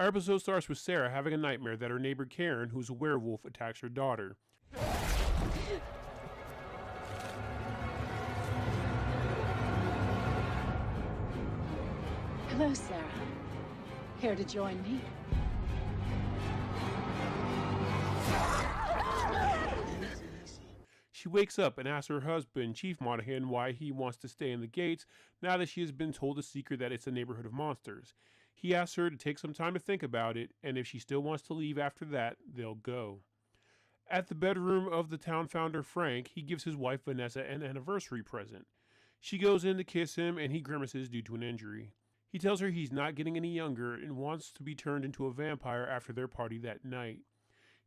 Our episode starts with Sarah having a nightmare that her neighbor Karen, who's a werewolf, attacks her daughter. Hello, Sarah. Here to join me? She wakes up and asks her husband, Chief Monahan, why he wants to stay in the gates now that she has been told the secret that it's a neighborhood of monsters. He asks her to take some time to think about it, and if she still wants to leave after that, they'll go. At the bedroom of the town founder, Frank, he gives his wife Vanessa an anniversary present. She goes in to kiss him, and he grimaces due to an injury. He tells her he's not getting any younger and wants to be turned into a vampire after their party that night.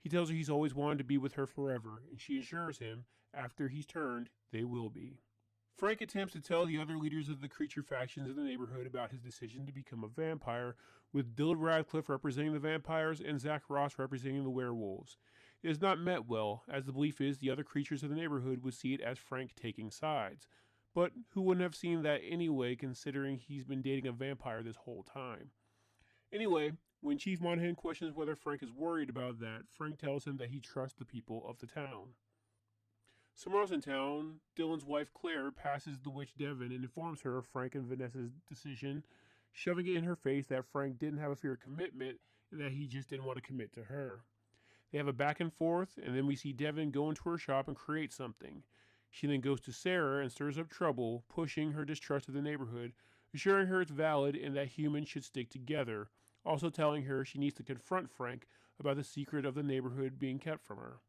He tells her he's always wanted to be with her forever, and she assures him, after he's turned, they will be. Frank attempts to tell the other leaders of the creature factions in the neighborhood about his decision to become a vampire, with Dylan Radcliffe representing the vampires and Zach Ross representing the werewolves. It is not met well, as the belief is the other creatures of the neighborhood would see it as Frank taking sides. But who wouldn't have seen that anyway, considering he's been dating a vampire this whole time? Anyway, when Chief Monahan questions whether Frank is worried about that, Frank tells him that he trusts the people of the town. Somewhere else in town, Dylan's wife Claire passes the witch Devon and informs her of Frank and Vanessa's decision, shoving it in her face that Frank didn't have a fear of commitment and that he just didn't want to commit to her. They have a back and forth, and then we see Devon go into her shop and create something. She then goes to Sarah and stirs up trouble, pushing her distrust of the neighborhood, assuring her it's valid and that humans should stick together, also telling her she needs to confront Frank about the secret of the neighborhood being kept from her.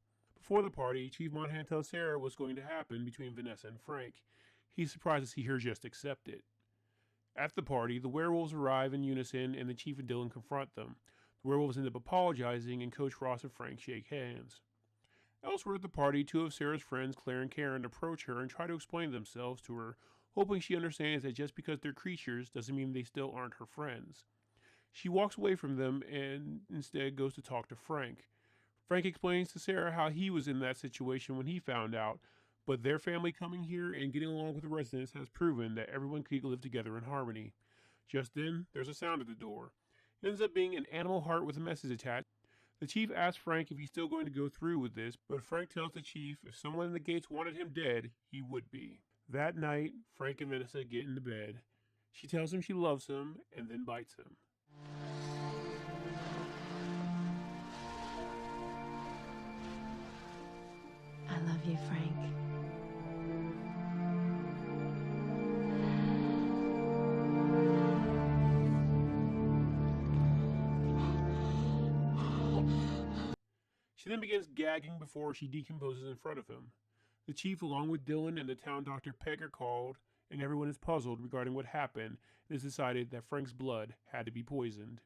Before the party, Chief Monahan tells Sarah what's going to happen between Vanessa and Frank. He's surprised to see her just accept it. At the party, the werewolves arrive in unison and the Chief and Dylan confront them. The werewolves end up apologizing and Coach Ross and Frank shake hands. Elsewhere at the party, two of Sarah's friends, Claire and Karen, approach her and try to explain themselves to her, hoping she understands that just because they're creatures doesn't mean they still aren't her friends. She walks away from them and instead goes to talk to Frank. Frank explains to Sarah how he was in that situation when he found out, but their family coming here and getting along with the residents has proven that everyone can live together in harmony. Just then, there's a sound at the door. It ends up being an animal heart with a message attached. The Chief asks Frank if he's still going to go through with this, but Frank tells the Chief if someone in the gates wanted him dead, he would be. That night, Frank and Vanessa get into bed. She tells him she loves him, and then bites him. I love you, Frank. She then begins gagging before she decomposes in front of him. The Chief, along with Dylan and the town doctor Peg, are called, and everyone is puzzled regarding what happened and has decided that Frank's blood had to be poisoned.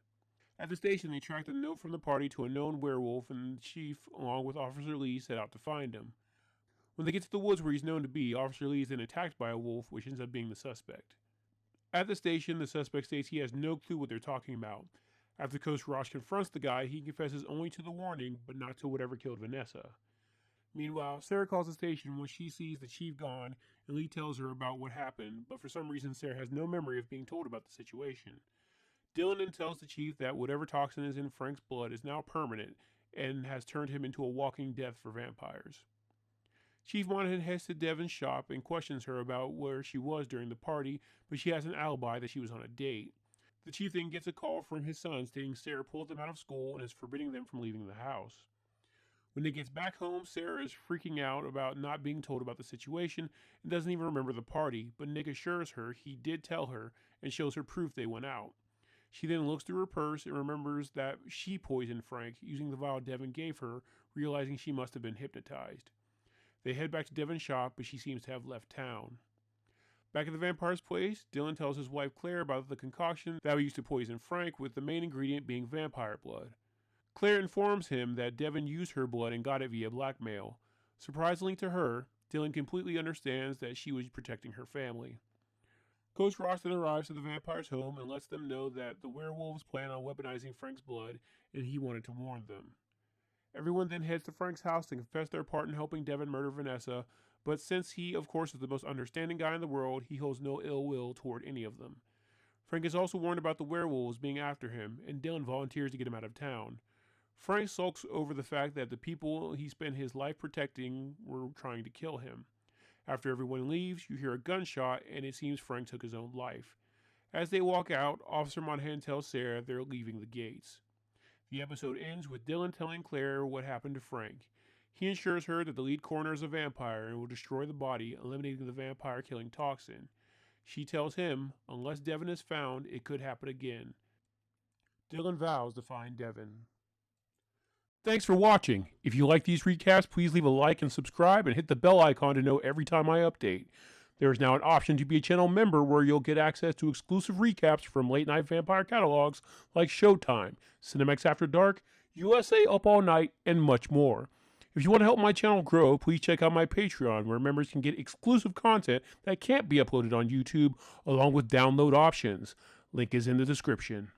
At the station, they tracked a note from the party to a known werewolf, and the Chief, along with Officer Lee, set out to find him. When they get to the woods where he's known to be, Officer Lee is then attacked by a wolf, which ends up being the suspect. At the station, the suspect states he has no clue what they're talking about. After Coach Ross confronts the guy, he confesses only to the warning, but not to whatever killed Vanessa. Meanwhile, Sarah calls the station when she sees the Chief gone, and Lee tells her about what happened, but for some reason Sarah has no memory of being told about the situation. Dylan then tells the Chief that whatever toxin is in Frank's blood is now permanent, and has turned him into a walking death for vampires. Chief Monahan heads to Devon's shop and questions her about where she was during the party, but she has an alibi that she was on a date. The Chief then gets a call from his son stating Sarah pulled them out of school and is forbidding them from leaving the house. When Nick gets back home, Sarah is freaking out about not being told about the situation and doesn't even remember the party, but Nick assures her he did tell her and shows her proof they went out. She then looks through her purse and remembers that she poisoned Frank using the vial Devon gave her, realizing she must have been hypnotized. They head back to Devon's shop, but she seems to have left town. Back at the vampire's place, Dylan tells his wife Claire about the concoction that we used to poison Frank, with the main ingredient being vampire blood. Claire informs him that Devon used her blood and got it via blackmail. Surprisingly to her, Dylan completely understands that she was protecting her family. Coach Ross then arrives to the vampire's home and lets them know that the werewolves plan on weaponizing Frank's blood, and he wanted to warn them. Everyone then heads to Frank's house to confess their part in helping Devon murder Vanessa, but since he, of course, is the most understanding guy in the world, he holds no ill will toward any of them. Frank is also warned about the werewolves being after him, and Dylan volunteers to get him out of town. Frank sulks over the fact that the people he spent his life protecting were trying to kill him. After everyone leaves, you hear a gunshot, and it seems Frank took his own life. As they walk out, Officer Monahan tells Sarah they're leaving the gates. The episode ends with Dylan telling Claire what happened to Frank. He assures her that the lead coroner is a vampire and will destroy the body, eliminating the vampire-killing toxin. She tells him, unless Devon is found, it could happen again. Dylan vows to find Devon. Thanks for watching. If you like these recaps, please leave a like and subscribe and hit the bell icon to know every time I update. There is now an option to be a channel member where you'll get access to exclusive recaps from late night vampire catalogs like Showtime, Cinemax After Dark, USA Up All Night, and much more. If you want to help my channel grow, please check out my Patreon where members can get exclusive content that can't be uploaded on YouTube along with download options. Link is in the description.